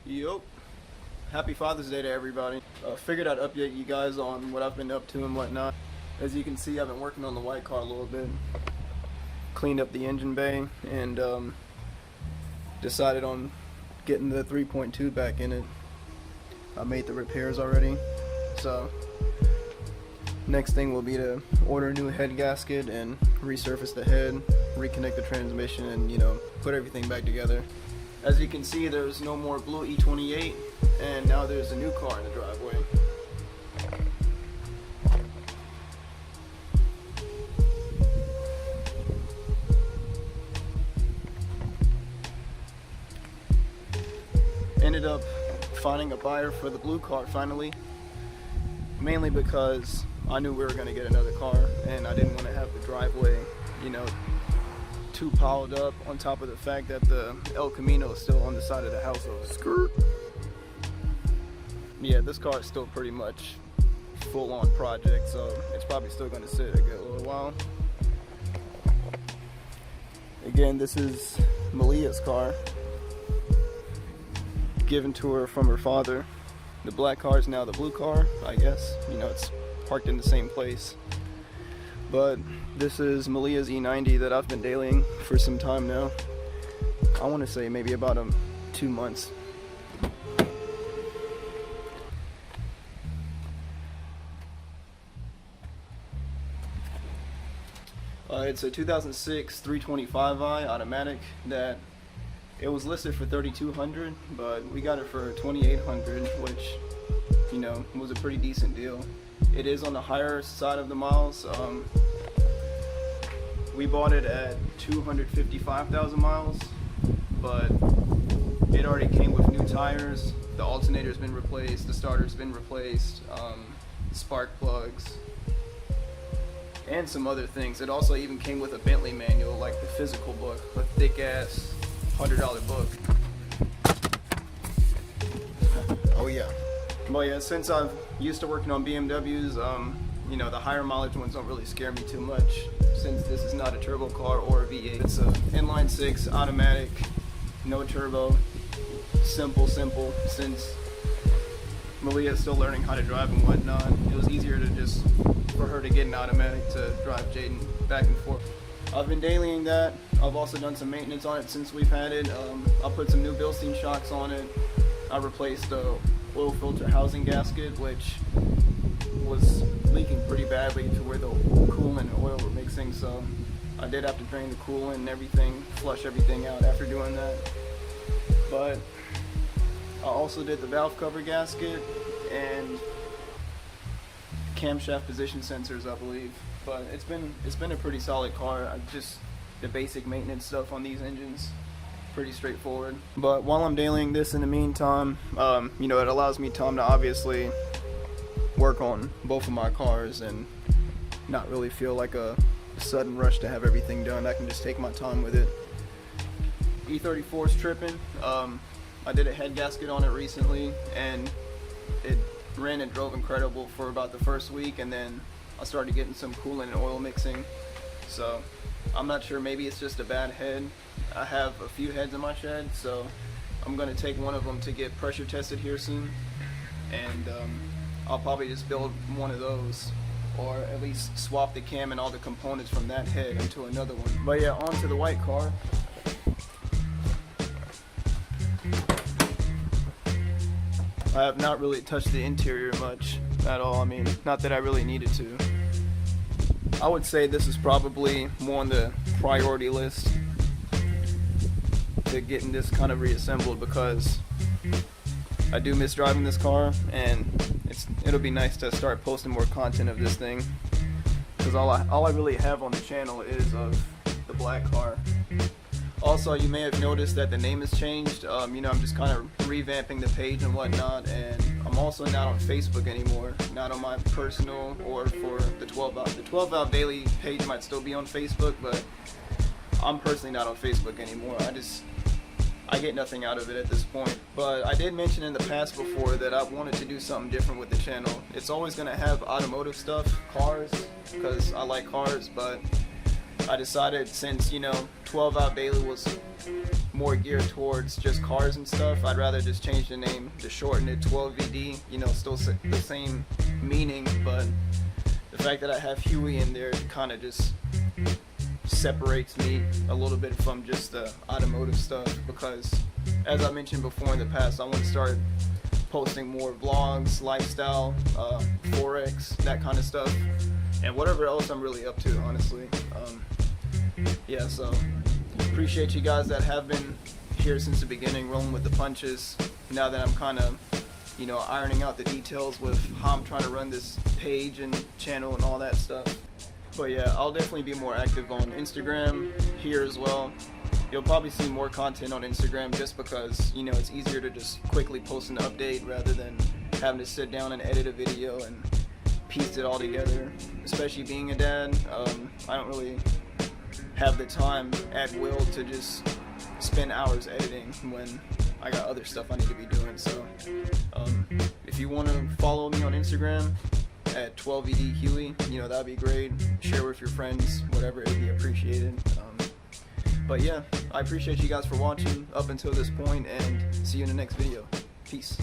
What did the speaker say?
Yup. Happy Father's Day to everybody. Figured I'd update you guys on what I've been up to and whatnot. As you can see, I've been working on the white car a little bit. Cleaned up the engine bay and decided on getting the 3.2 back in it. I made the repairs already. So next thing will be to order a new head gasket and resurface the head, reconnect the transmission, and put everything back together. As you can see, there's no more blue E28, and now there's a new car in the driveway. Ended up finding a buyer for the blue car finally, mainly because I knew we were going to get another car and I didn't want to have the driveway, too piled up, on top of the fact that the El Camino is still on the side of the house. So skirt. Yeah, this car is still pretty much full-on project, so it's probably still going to sit a good little while. Again, this is Malia's car, given to her from her father. The black car is now the blue car, I guess. It's parked in the same place. But this is Malia's E90 that I've been dailying for some time now. I want to say maybe about 2 months. It's a 2006 325i automatic that it was listed for $3,200, but we got it for $2,800, which was a pretty decent deal. It is on the higher side of the miles. We bought it at 255,000 miles, but it already came with new tires. The alternator's been replaced, the starter's been replaced, spark plugs, and some other things. It also even came with a Bentley manual, like the physical book, a thick ass $100 book. Oh yeah. Well, yeah, since I've used to working on BMWs, the higher mileage ones don't really scare me too much, since this is not a turbo car or a V8. It's a inline 6 automatic, no turbo, simple. Since Malia is still learning how to drive and whatnot, it was easier for her to get an automatic to drive Jaden back and forth. I've been dailying that. I've also done some maintenance on it since we've had it. I put some new Bilstein shocks on it. I replaced the oil filter housing gasket, which was leaking pretty badly to where the coolant and oil were mixing, so I did have to drain the coolant and everything, flush everything out after doing that. But I also did the valve cover gasket and camshaft position sensors, I believe. But it's been a pretty solid car. The basic maintenance stuff on these engines, pretty straightforward. But while I'm dailying this in the meantime, it allows me time to obviously work on both of my cars and not really feel like a sudden rush to have everything done. I can just take my time with it. E34's tripping. I did a head gasket on it recently and it ran and drove incredible for about the first week, and then I started getting some coolant and oil mixing. So I'm not sure, maybe it's just a bad head. I have a few heads in my shed, so I'm going to take one of them to get pressure tested here soon, and I'll probably just build one of those, or at least swap the cam and all the components from that head into another one. But yeah, on to the white car. I have not really touched the interior much at all. I mean, not that I really needed to. I would say this is probably more on the priority list to getting this kind of reassembled, because I do miss driving this car, and it'll be nice to start posting more content of this thing, because all I really have on the channel is of the black car. Also, you may have noticed that the name has changed. I'm just kind of revamping the page and whatnot, and I'm also not on Facebook anymore. Not on my personal or for the 12 Valve. The 12 Valve Daily page might still be on Facebook, but I'm personally not on Facebook anymore. I get nothing out of it at this point. But I did mention in the past before that I wanted to do something different with the channel. It's always going to have automotive stuff, cars, because I like cars, but I decided, since 12 Out Daily was more geared towards just cars and stuff, I'd rather just change the name to shorten it 12VD. Still the same meaning, but the fact that I have Huey in there kind of just separates me a little bit from just the automotive stuff, because as I mentioned before in the past, I want to start posting more vlogs, lifestyle, forex, that kind of stuff, and whatever else I'm really up to, honestly. Yeah, so appreciate you guys that have been here since the beginning, rolling with the punches. Now that I'm kind of ironing out the details with how I'm trying to run this page and channel and all that stuff. But yeah, I'll definitely be more active on Instagram here as well. You'll probably see more content on Instagram just because, it's easier to just quickly post an update rather than having to sit down and edit a video and piece it all together. Especially being a dad, I don't really have the time at will to just spend hours editing when I got other stuff I need to be doing. So if you want to follow me on Instagram at 12VD Huey, that'd be great. Share with your friends, whatever, it'd be appreciated. But yeah, I appreciate you guys for watching up until this point, and see you in the next video. Peace.